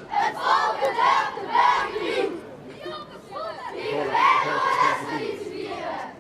Het volk gedenkt de bergerie. Die wij niet vieren.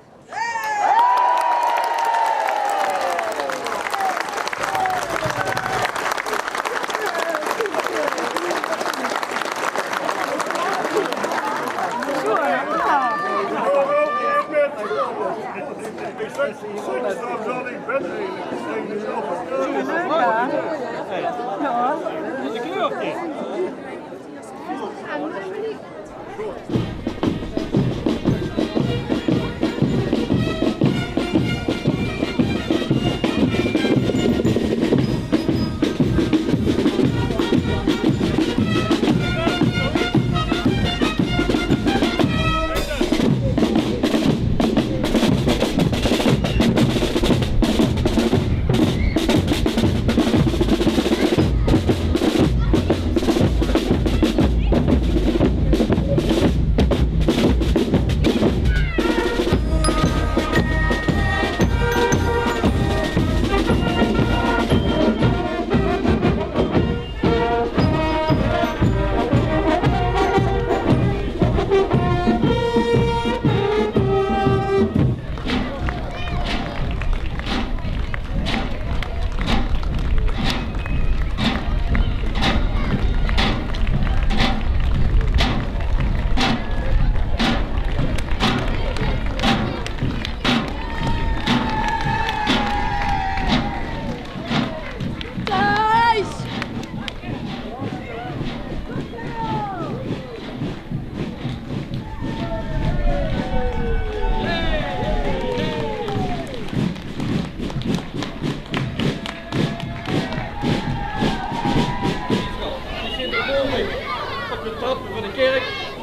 Van de kerk,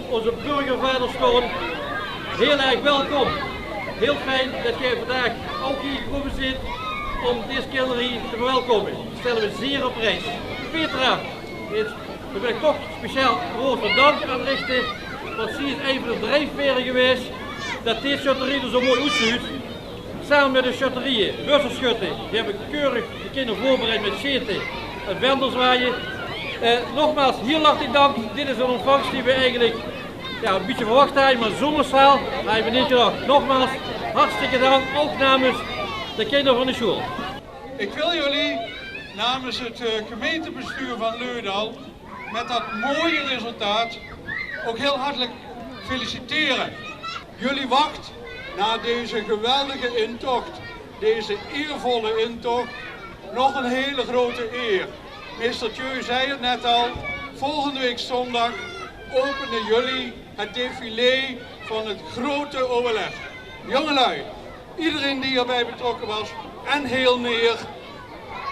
onze burgervaders gewoon heel erg welkom. Heel fijn dat jij vandaag ook hier gekomen zit om deze kinderen hier te verwelkomen. Dat stellen we zeer op prijs. Petra, we willen toch speciaal groot van dank aan richten, want ze is een van de drijfveren geweest dat deze châteaurie er zo mooi uitziet. Samen met de châteaurie, bussenschutten, die hebben keurig de kinderen voorbereid met zeten en vendelzwaaien. Nogmaals, heel hartelijk dank. Dit is een ontvangst die we eigenlijk een beetje verwacht hadden, maar zonder zaal hebben we niet gedacht. Nogmaals, hartstikke dank, ook namens de kinderen van de school. Ik wil jullie namens het gemeentebestuur van Leudal met dat mooie resultaat ook heel hartelijk feliciteren. Jullie wacht na deze geweldige intocht, deze eervolle intocht, nog een hele grote eer. Meester Thieu zei het net al, volgende week zondag openen jullie het défilé van het grote OLF. Jongelui, iedereen die erbij betrokken was en heel meer,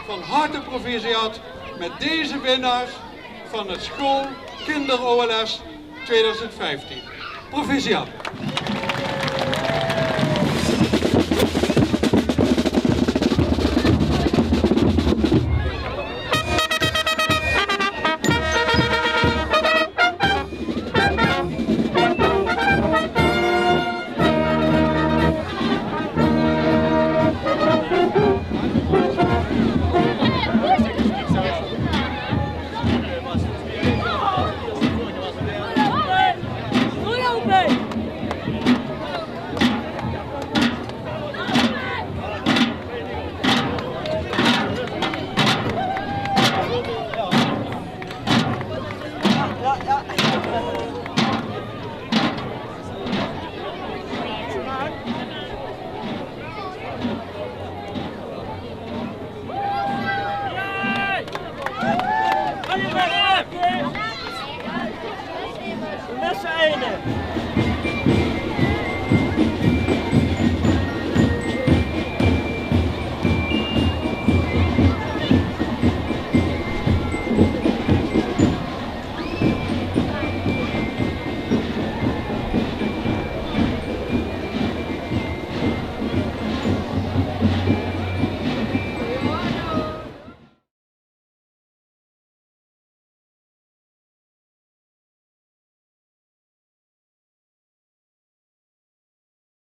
van harte proficiat met deze winnaars van het school Kinder OLS 2015. Proficiat. Met z'n ene.